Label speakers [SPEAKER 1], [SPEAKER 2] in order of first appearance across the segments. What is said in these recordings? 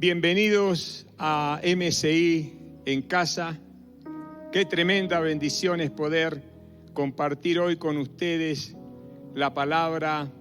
[SPEAKER 1] Bienvenidos a MSI en casa. Qué tremenda bendición es poder compartir hoy con ustedes la palabra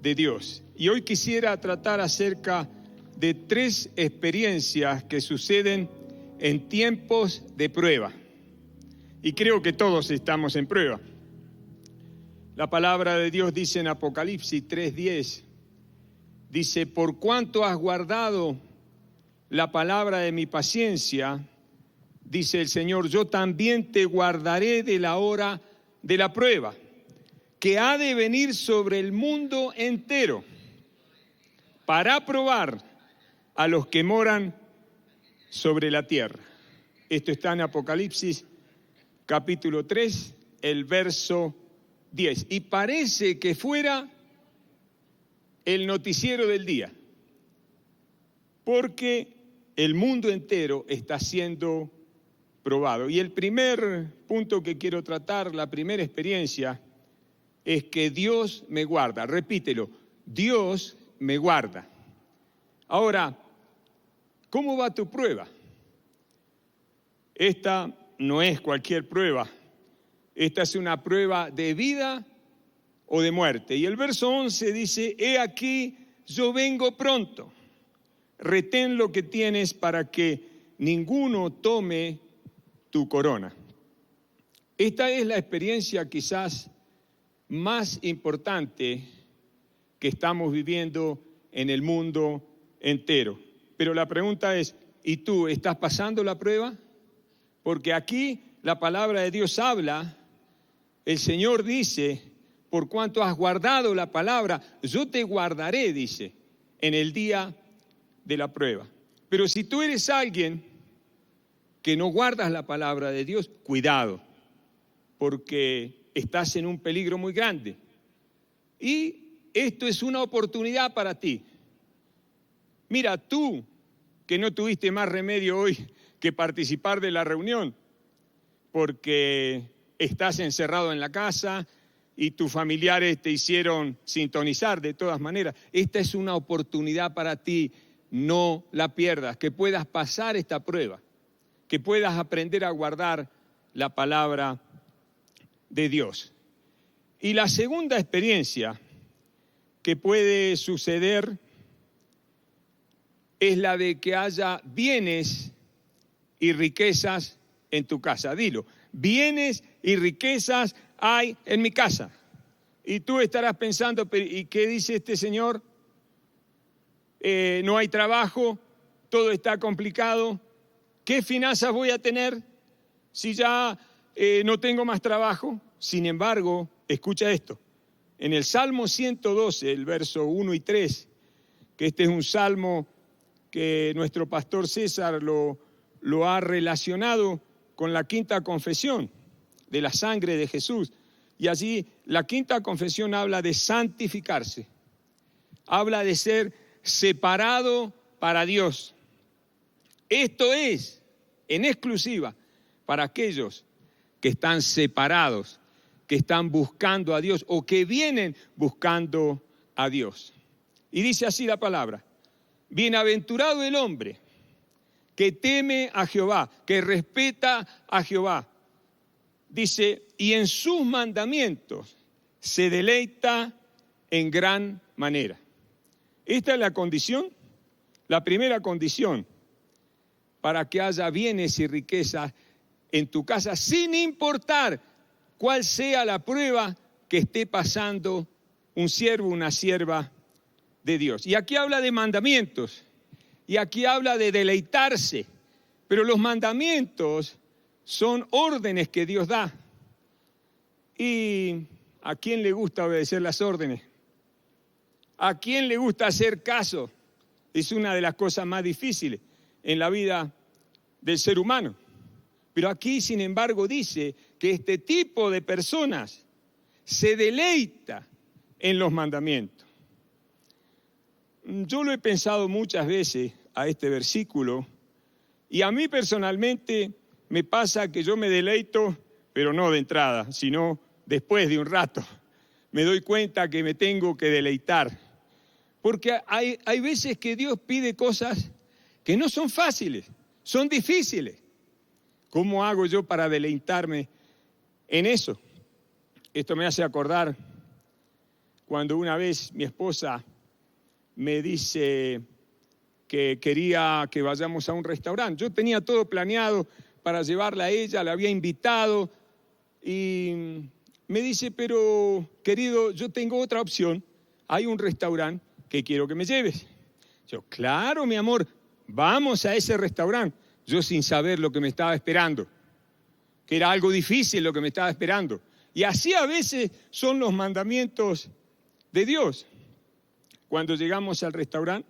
[SPEAKER 1] de Dios. Y hoy quisiera tratar acerca de 3 experiencias que suceden en tiempos de prueba. Y creo que todos estamos en prueba. La palabra de Dios dice en Apocalipsis 3:10, dice: por cuanto has guardado la palabra de mi paciencia, dice el Señor, yo también te guardaré de la hora de la prueba, que ha de venir sobre el mundo entero, para probar a los que moran sobre la tierra. Esto está en Apocalipsis capítulo 3, el verso 10. Y parece que fuera el noticiero del día, porque el mundo entero está siendo probado. Y el primer punto que quiero tratar, la primera experiencia, es que Dios me guarda. Repítelo, Dios me guarda. Ahora, ¿cómo va tu prueba? Esta no es cualquier prueba. Esta es una prueba de vida o de muerte. Y el verso 11 dice: he aquí, yo vengo pronto. Retén lo que tienes para que ninguno tome tu corona. Esta es la experiencia quizás más importante que estamos viviendo en el mundo entero. Pero la pregunta es, ¿y tú estás pasando la prueba? Porque aquí la palabra de Dios habla, el Señor dice: por cuanto has guardado la palabra, yo te guardaré, dice, en el día de la prueba. Pero si tú eres alguien que no guardas la palabra de Dios, cuidado, porque estás en un peligro muy grande. Y esto es una oportunidad para ti. Mira, tú que no tuviste más remedio hoy que participar de la reunión, porque estás encerrado en la casa y tus familiares te hicieron sintonizar de todas maneras. Esta es una oportunidad para ti, no la pierdas, que puedas pasar esta prueba, que puedas aprender a guardar la palabra de Dios. Y la segunda experiencia que puede suceder es la de que haya bienes y riquezas en tu casa. Dilo, bienes y riquezas hay en mi casa. Y tú estarás pensando, ¿y qué dice este señor? No hay trabajo, todo está complicado. ¿Qué finanzas voy a tener si ya no tengo más trabajo? Sin embargo, escucha esto. En el Salmo 112, el verso 1 y 3, que este es un salmo que nuestro pastor César lo ha relacionado con la quinta confesión de la sangre de Jesús. Y allí la quinta confesión habla de santificarse, habla de ser separado para Dios. Esto es en exclusiva para aquellos que están separados, que están buscando a Dios o que vienen buscando a Dios. Y dice así la palabra: bienaventurado el hombre que teme a Jehová, que respeta a Jehová. Dice, y en sus mandamientos se deleita en gran manera. Esta es la condición, la primera condición para que haya bienes y riquezas en tu casa, sin importar cuál sea la prueba que esté pasando un siervo, una sierva de Dios. Y aquí habla de mandamientos, y aquí habla de deleitarse, pero los mandamientos son órdenes que Dios da. ¿Y a quién le gusta obedecer las órdenes? ¿A quién le gusta hacer caso? Es una de las cosas más difíciles en la vida del ser humano. Pero aquí, sin embargo, dice que este tipo de personas se deleita en los mandamientos. Yo lo he pensado muchas veces a este versículo, y a mí personalmente me pasa que yo me deleito, pero no de entrada, sino después de un rato. Me doy cuenta que me tengo que deleitar. Porque hay veces que Dios pide cosas que no son fáciles, son difíciles. ¿Cómo hago yo para deleitarme en eso? Esto me hace acordar cuando una vez mi esposa me dice que quería que vayamos a un restaurante. Yo tenía todo planeado para llevarla a ella, la había invitado y me dice, pero querido, yo tengo otra opción, hay un restaurante que quiero que me lleves. Yo, claro, mi amor, vamos a ese restaurante. Yo sin saber lo que me estaba esperando, que era algo difícil lo que me estaba esperando. Y así a veces son los mandamientos de Dios. Cuando llegamos al restaurante,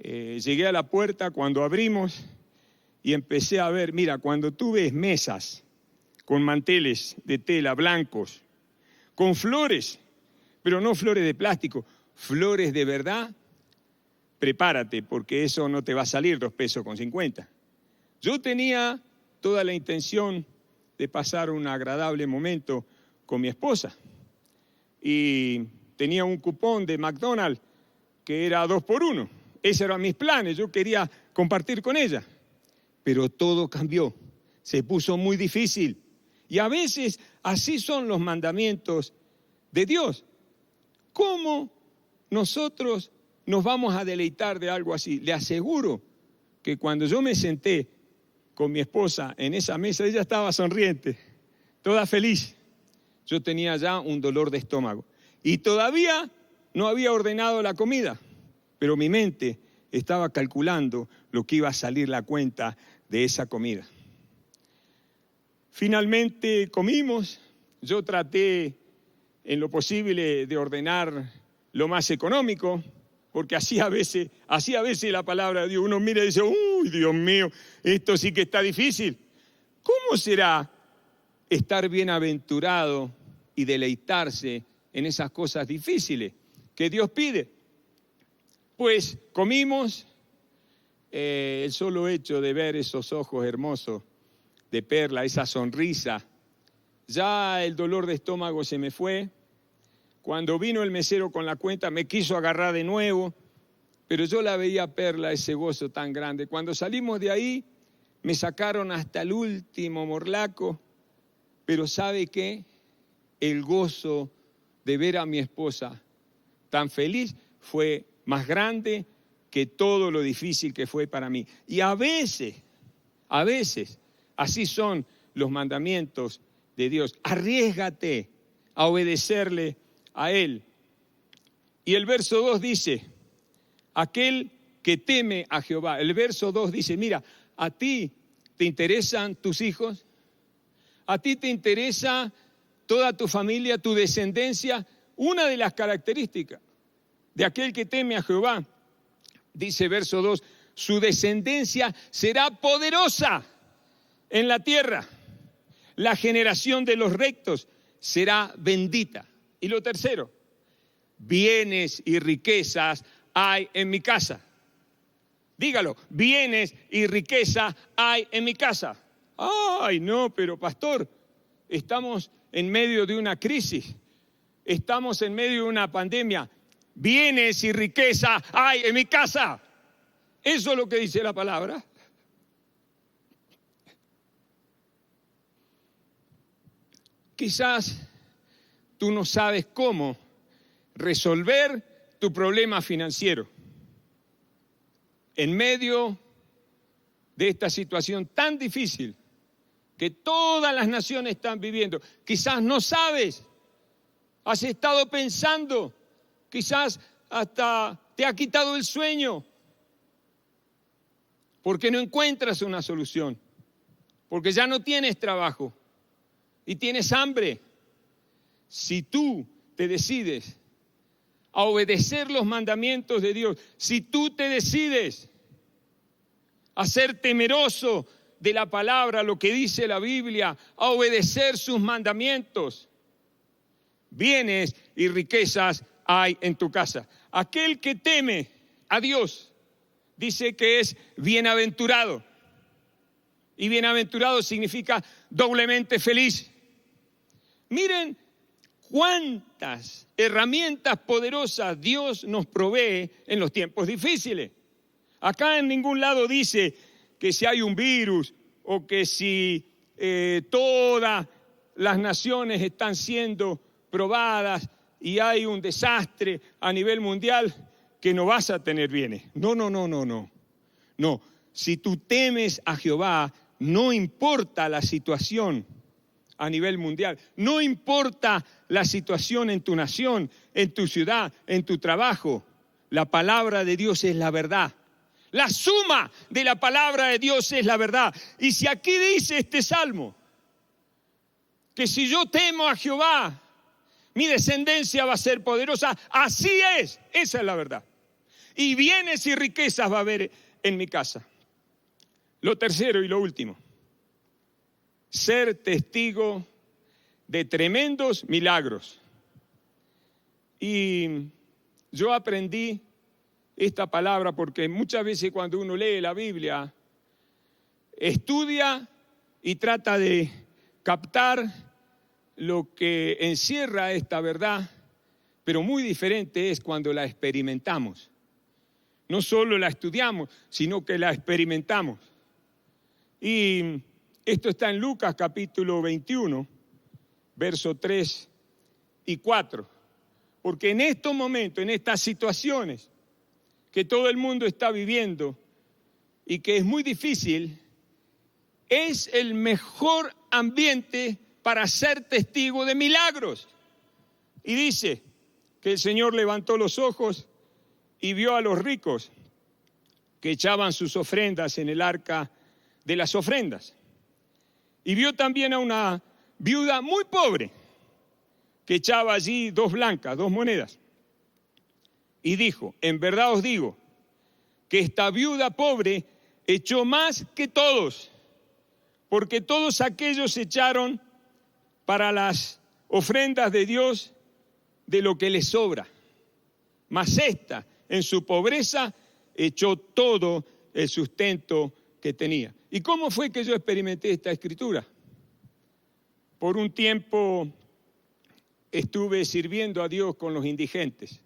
[SPEAKER 1] llegué a la puerta cuando abrimos y empecé a ver, mira, cuando tú ves mesas con manteles de tela blancos, con flores, pero no flores de plástico, flores de verdad, prepárate porque eso no te va a salir 2,50 pesos. Yo tenía toda la intención de pasar un agradable momento con mi esposa y tenía un cupón de McDonald's que era 2 por 1. Esos eran mis planes, yo quería compartir con ella. Pero todo cambió, se puso muy difícil. Y a veces así son los mandamientos de Dios. ¿Cómo nosotros nos vamos a deleitar de algo así? Le aseguro que cuando yo me senté con mi esposa en esa mesa, ella estaba sonriente, toda feliz. Yo tenía ya un dolor de estómago y todavía no había ordenado la comida, pero mi mente estaba calculando lo que iba a salir la cuenta de esa comida. Finalmente comimos, yo traté en lo posible de ordenar lo más económico, porque así a veces la palabra de Dios, uno mira y dice, uy, Dios mío, esto sí que está difícil. ¿Cómo será estar bienaventurado y deleitarse en esas cosas difíciles que Dios pide? Pues comimos, el solo hecho de ver esos ojos hermosos de Perla, esa sonrisa, ya el dolor de estómago se me fue. Cuando vino el mesero con la cuenta me quiso agarrar de nuevo, pero yo la veía a Perla, ese gozo tan grande. Cuando salimos de ahí me sacaron hasta el último morlaco, pero ¿sabe qué? El gozo de ver a mi esposa tan feliz fue más grande que todo lo difícil que fue para mí. Y a veces, así son los mandamientos de Dios. Arriésgate a obedecerle a Él. Y el verso 2 dice, aquel que teme a Jehová. El verso 2 dice, mira, ¿a ti te interesan tus hijos? ¿A ti te interesa toda tu familia, tu descendencia? Una de las características de aquel que teme a Jehová, dice verso 2, su descendencia será poderosa en la tierra. La generación de los rectos será bendita. Y lo tercero, bienes y riquezas hay en mi casa. Dígalo, bienes y riqueza hay en mi casa. Ay, no, pero pastor, estamos en medio de una crisis, estamos en medio de una pandemia. Bienes y riqueza hay en mi casa. Eso es lo que dice la palabra. Quizás tú no sabes cómo resolver tu problema financiero en medio de esta situación tan difícil que todas las naciones están viviendo. Quizás no sabes, has estado pensando, quizás hasta te ha quitado el sueño porque no encuentras una solución, porque ya no tienes trabajo y tienes hambre. Si tú te decides a obedecer los mandamientos de Dios, si tú te decides a ser temeroso de la palabra, lo que dice la Biblia, a obedecer sus mandamientos, bienes y riquezas hay en tu casa. Aquel que teme a Dios dice que es bienaventurado. Y bienaventurado significa doblemente feliz. Miren cuántas herramientas poderosas Dios nos provee en los tiempos difíciles. Acá en ningún lado dice que si hay un virus o que si todas las naciones están siendo probadas y hay un desastre a nivel mundial, que no vas a tener bienes. No. No, si tú temes a Jehová, no importa la situación a nivel mundial, no importa la situación en tu nación, en tu ciudad, en tu trabajo, la palabra de Dios es la verdad. La suma de la palabra de Dios es la verdad. Y si aquí dice este salmo, que si yo temo a Jehová, mi descendencia va a ser poderosa, así es, esa es la verdad. Y bienes y riquezas va a haber en mi casa. Lo tercero y lo último, ser testigo de tremendos milagros. Y yo aprendí esta palabra porque muchas veces cuando uno lee la Biblia, estudia y trata de captar lo que encierra esta verdad, pero muy diferente es cuando la experimentamos. No solo la estudiamos, sino que la experimentamos. Y esto está en Lucas capítulo 21, versos 3 y 4. Porque en estos momentos, en estas situaciones que todo el mundo está viviendo y que es muy difícil, es el mejor ambiente para ser testigo de milagros. Y dice que el Señor levantó los ojos y vio a los ricos que echaban sus ofrendas en el arca de las ofrendas. Y vio también a una viuda muy pobre que echaba allí 2 blancas, 2 monedas. Y dijo, en verdad os digo, que esta viuda pobre echó más que todos, porque todos aquellos echaron para las ofrendas de Dios de lo que les sobra. Mas esta, en su pobreza, echó todo el sustento que tenía. ¿Y cómo fue que yo experimenté esta escritura? Por un tiempo estuve sirviendo a Dios con los indigentes,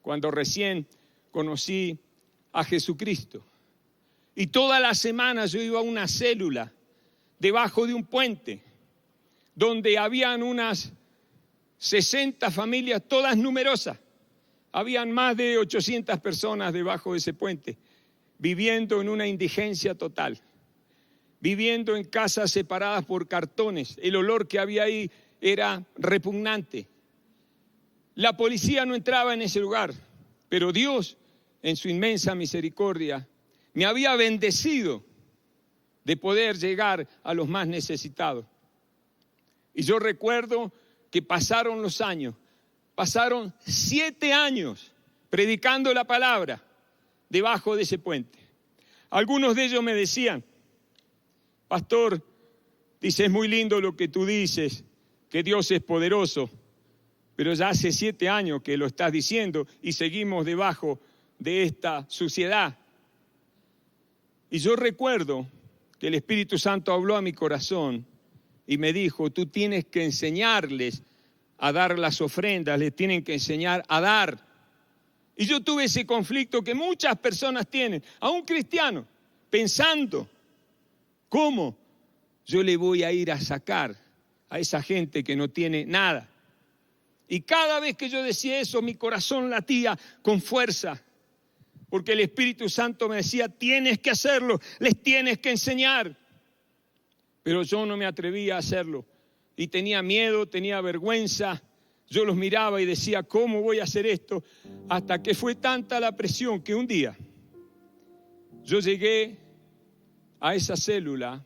[SPEAKER 1] cuando recién conocí a Jesucristo. Y todas las semanas yo iba a una célula debajo de un puente, donde habían unas 60 familias, todas numerosas. Habían más de 800 personas debajo de ese puente, viviendo en una indigencia total, viviendo en casas separadas por cartones. El olor que había ahí era repugnante. La policía no entraba en ese lugar, pero Dios, en su inmensa misericordia, me había bendecido de poder llegar a los más necesitados. Y yo recuerdo que pasaron los años, pasaron 7 años predicando la palabra debajo de ese puente. Algunos de ellos me decían, pastor, dices muy lindo lo que tú dices, que Dios es poderoso, pero ya hace 7 años que lo estás diciendo y seguimos debajo de esta suciedad. Y yo recuerdo que el Espíritu Santo habló a mi corazón y me dijo, tú tienes que enseñarles a dar las ofrendas, les tienen que enseñar a dar. Y yo tuve ese conflicto que muchas personas tienen, aún cristianos, pensando, ¿cómo yo le voy a ir a sacar a esa gente que no tiene nada? Y cada vez que yo decía eso, mi corazón latía con fuerza, porque el Espíritu Santo me decía, tienes que hacerlo, les tienes que enseñar. Pero yo no me atrevía a hacerlo. Y tenía miedo, tenía vergüenza. Yo los miraba y decía, ¿cómo voy a hacer esto? Hasta que fue tanta la presión que un día yo llegué a esa célula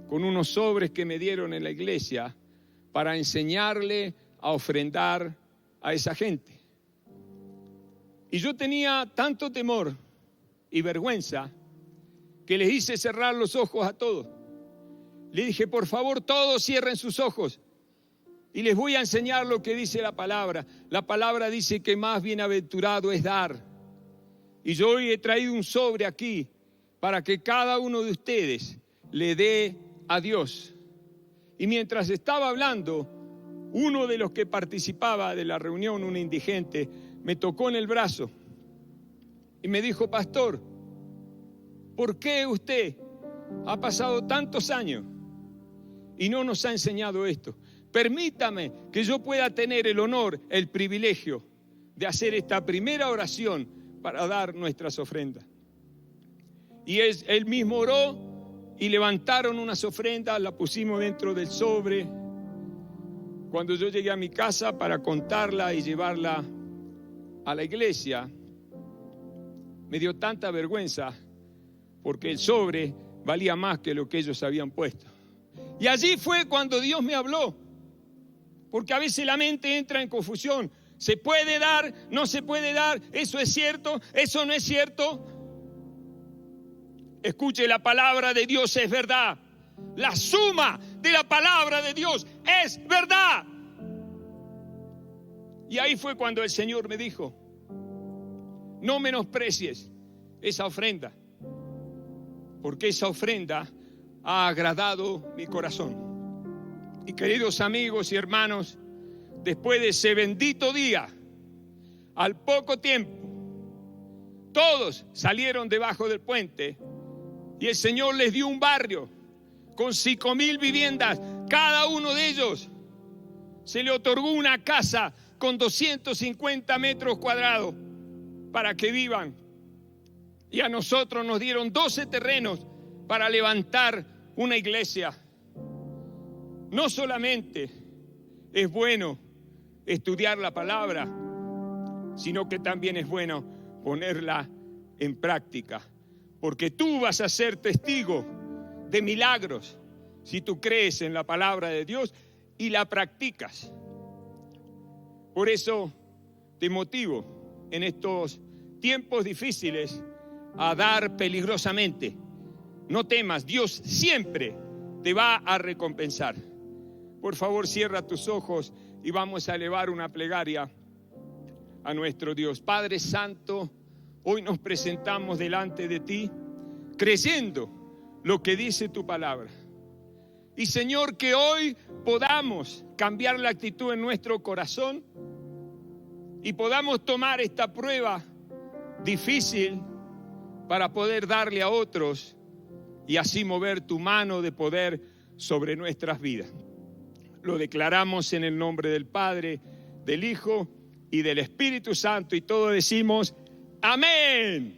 [SPEAKER 1] con unos sobres que me dieron en la iglesia para enseñarle a ofrendar a esa gente. Y yo tenía tanto temor y vergüenza que les hice cerrar los ojos a todos. Le dije, por favor, todos cierren sus ojos y les voy a enseñar lo que dice la palabra. La palabra dice que más bienaventurado es dar. Y yo hoy he traído un sobre aquí para que cada uno de ustedes le dé a Dios. Y mientras estaba hablando, uno de los que participaba de la reunión, un indigente, me tocó en el brazo Y me dijo: pastor, ¿por qué usted ha pasado tantos años y no nos ha enseñado esto? Permítame que yo pueda tener el honor, el privilegio de hacer esta primera oración para dar nuestras ofrendas. Y él mismo oró y levantaron unas ofrendas, la pusimos dentro del sobre. Cuando yo llegué a mi casa para contarla y llevarla a la iglesia, me dio tanta vergüenza porque el sobre valía más que lo que ellos habían puesto. Y allí fue cuando Dios me habló, porque a veces la mente entra en confusión. ¿Se puede dar? ¿No se puede dar? ¿Eso es cierto? ¿Eso no es cierto? Escuche, la palabra de Dios es verdad. La suma de la palabra de Dios es verdad. Y ahí fue cuando el Señor me dijo: no menosprecies esa ofrenda, porque esa ofrenda ha agradado mi corazón. Y queridos amigos y hermanos, después de ese bendito día, al poco tiempo, todos salieron debajo del puente y el Señor les dio un barrio con 5,000 viviendas. Cada uno de ellos se le otorgó una casa con 250 metros cuadrados para que vivan. Y a nosotros nos dieron 12 terrenos para levantar una iglesia. No solamente es bueno estudiar la palabra, sino que también es bueno ponerla en práctica, porque tú vas a ser testigo de milagros si tú crees en la palabra de Dios y la practicas. Por eso te motivo en estos tiempos difíciles a dar peligrosamente. No temas, Dios siempre te va a recompensar. Por favor, cierra tus ojos y vamos a elevar una plegaria a nuestro Dios. Padre Santo, hoy nos presentamos delante de ti, creyendo lo que dice tu palabra. Y Señor, que hoy podamos cambiar la actitud en nuestro corazón y podamos tomar esta prueba difícil para poder darle a otros y así mover tu mano de poder sobre nuestras vidas. Lo declaramos en el nombre del Padre, del Hijo y del Espíritu Santo, y todos decimos amén.